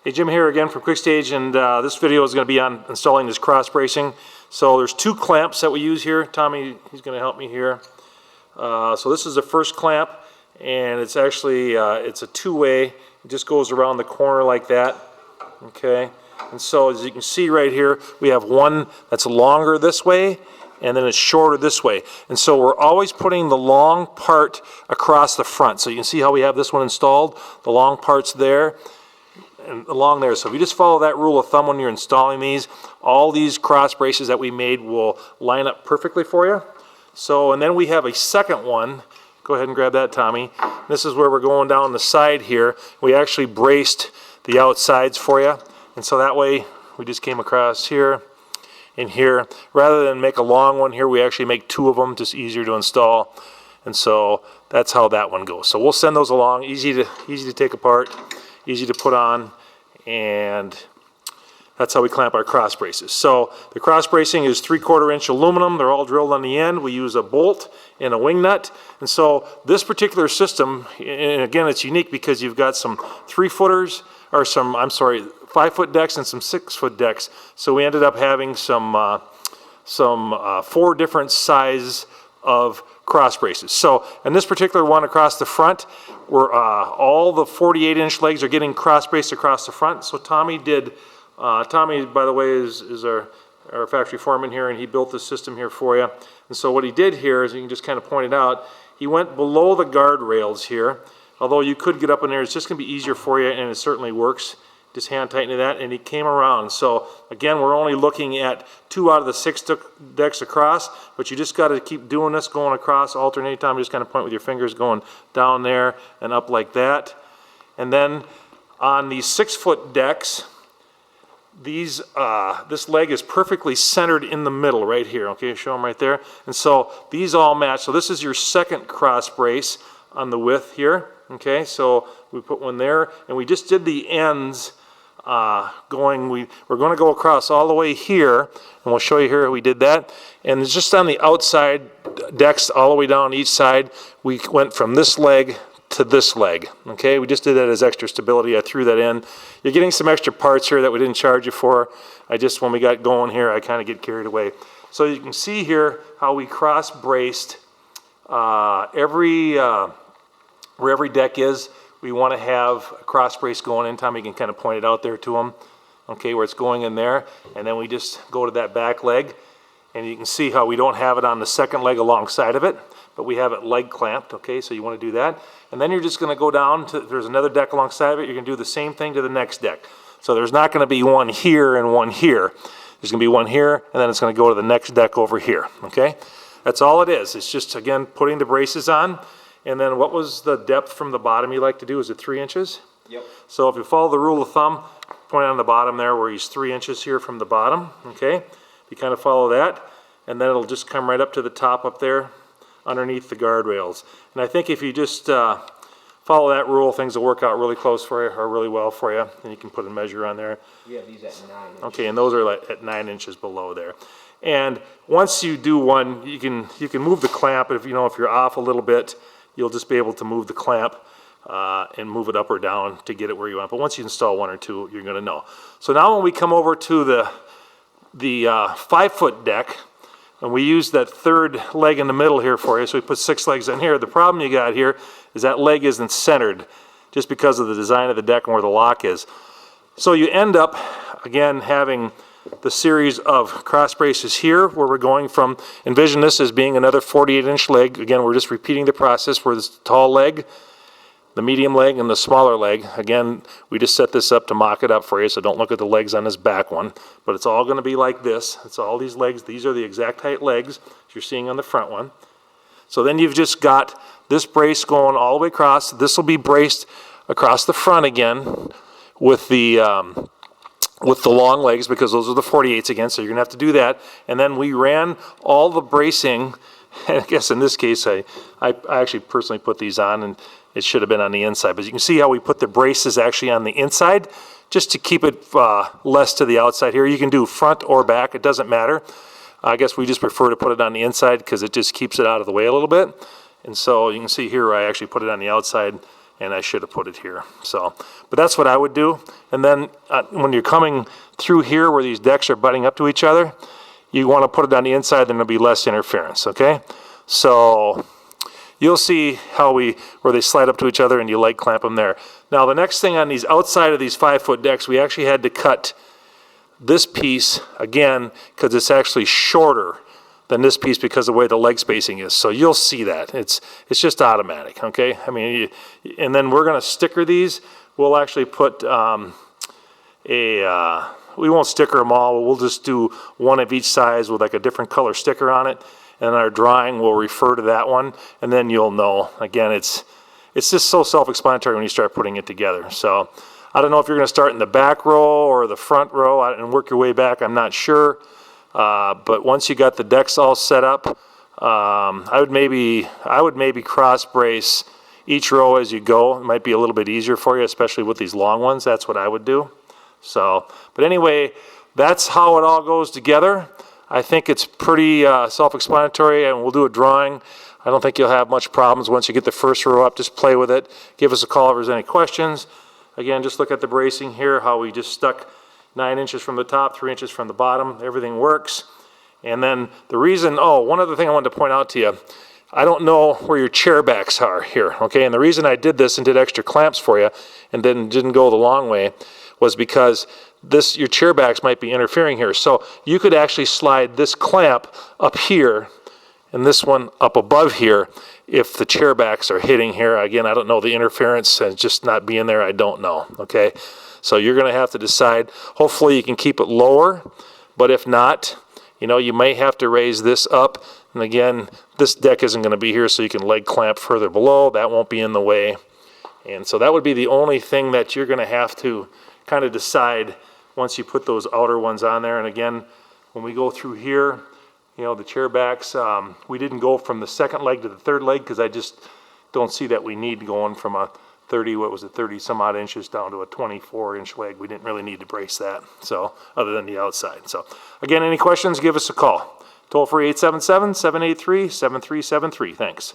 Hey, Jim here again from Quick Stage, and this video is going to be on installing this cross bracing. So there's two clamps that we use here. Tommy, he's going to help me here. So this is the first clamp, and it's actually it's a two-way. It just goes around the corner like that. Okay, and so as you can see right here, we have one that's longer this way, and then it's shorter this way. And so we're always putting the long part across the front. So you can see how we have this one installed. The long part's there and along there. So if you just follow that rule of thumb when you're installing these, all these cross braces that we made will line up perfectly for you. So, and then we have a second one. Go ahead and grab that, Tommy. This is where we're going down the side here. We actually braced the outsides for you. And so that way we just came across here and here. Rather than make a long one here, we actually make two of them, just easier to install. And so that's how that one goes. So we'll send those along, easy to take apart, easy to put on, and that's how we clamp our cross braces. So the cross bracing is 3/4 inch aluminum. They're all drilled on the end. We use a bolt and a wing nut. And so this particular system, and again, it's unique because you've got some 3-footers, or some, I'm sorry, 5-foot decks and some 6-foot decks. So we ended up having some 4 different sizes of cross braces. So in this particular one across the front, we're all the 48-inch legs are getting cross braced across the front. So Tommy did, Tommy, by the way, is our factory foreman here, and he built this system here for you. And so what he did here is, you can just kind of point it out, he went below the guardrails here. Although you could get up in there, it's just going to be easier for you, and it certainly works. Just hand tighten that, and he came around. So again, we're only looking at 2 out of the 6 decks across, but you just got to keep doing this, going across, alternate time. Just kind of point with your fingers going down there and up like that. And then on these 6-foot decks, these this leg is perfectly centered in the middle right here. Okay, show them right there. And so these all match. So this is your second cross brace on the width here. Okay, so we put one there, and we just did the ends. We're going to go across all the way here, and we'll show you here how we did that. And it's just on the outside decks all the way down each side. We went from this leg to this leg. Okay, we just did that as extra stability. I threw that in. You're getting some extra parts here that we didn't charge you for. When we got going here, I kind of get carried away. So you can see here how we cross braced where every deck is. We want to have a cross brace going in. Tommy can kind of point it out there to them, okay, where it's going in there. And then we just go to that back leg, and you can see how we don't have it on the second leg alongside of it, but we have it leg clamped, okay, so you want to do that. And then you're just going to go down to, there's another deck alongside of it, you're going to do the same thing to the next deck. So there's not going to be one here and one here. There's going to be one here, and then it's going to go to the next deck over here, okay? That's all it is. It's just, again, putting the braces on. And then what was the depth from the bottom you like to do? Is it 3 inches? Yep. So if you follow the rule of thumb, point on the bottom there where he's 3 inches here from the bottom, okay? You kind of follow that, and then it'll just come right up to the top up there underneath the guardrails. And I think if you just follow that rule, things will work out really close for you, or really well for you, and you can put a measure on there. Yeah, these at 9 inches. Okay, and those are like at 9 inches below there. And once you do one, you can move the clamp. If you're off a little bit, you'll just be able to move the clamp and move it up or down to get it where you want. But once you install 1 or 2, you're going to know. So now when we come over to the 5-foot deck, and we use that third leg in the middle here for you, so we put 6 legs in here. The problem you got here is that leg isn't centered just because of the design of the deck and where the lock is. So you end up, again, having the series of cross braces here where we're going from, envision this as being another 48-inch leg. Again, we're just repeating the process for this tall leg, the medium leg, and the smaller leg. Again, we just set this up to mock it up for you, so don't look at the legs on this back one. But it's all going to be like this. It's all these legs. These are the exact height legs you're seeing on the front one. So then you've just got this brace going all the way across. This will be braced across the front again with the long legs, because those are the 48s again, so you're going to have to do that. And then we ran all the bracing, and I guess in this case I actually personally put these on, and it should have been on the inside. But you can see how we put the braces actually on the inside, just to keep it less to the outside here. You can do front or back, it doesn't matter. I guess we just prefer to put it on the inside because it just keeps it out of the way a little bit. And so you can see here I actually put it on the outside and I should have put it here. So, but that's what I would do. And then when you're coming through here where these decks are butting up to each other, you want to put it on the inside, then there'll be less interference, okay? So you'll see how where they slide up to each other and you leg clamp them there. Now the next thing on these outside of these 5-foot decks, we actually had to cut this piece again because it's actually shorter than this piece because of the way the leg spacing is. So you'll see that. It's just automatic, okay? I mean, and then we're gonna sticker these. We'll actually put we won't sticker them all. We'll just do one of each size with like a different color sticker on it. And our drawing will refer to that one. And then you'll know. Again, it's just so self-explanatory when you start putting it together. So I don't know if you're going to start in the back row or the front row and work your way back. I'm not sure. But once you got the decks all set up, I would maybe cross brace each row as you go. It might be a little bit easier for you, especially with these long ones. That's what I would do. So, but anyway, that's how it all goes together. I think it's pretty self-explanatory, and we'll do a drawing. I don't think you'll have much problems once you get the first row up. Just play with it. Give us a call if there's any questions. Again, just look at the bracing here, how we just stuck 9 inches from the top, 3 inches from the bottom. Everything works. And then the reason, one other thing I wanted to point out to you. I don't know where your chair backs are here, okay? And the reason I did this and did extra clamps for you and then didn't go the long way was because your chair backs might be interfering here. So you could actually slide this clamp up here and this one up above here if the chair backs are hitting here. Again, I don't know the interference and just not being there, I don't know, okay? So you're gonna have to decide. Hopefully you can keep it lower, but if not, you may have to raise this up. And again, this deck isn't gonna be here, so you can leg clamp further below. That won't be in the way. And so that would be the only thing that you're gonna have to kind of decide once you put those outer ones on there. And again, when we go through here, the chair backs, we didn't go from the second leg to the third leg because I just don't see that we need going from a 30 some odd inches down to a 24-inch leg. We didn't really need to brace that, so other than the outside. So again, any questions, give us a call. Toll free 877-783-7373. Thanks.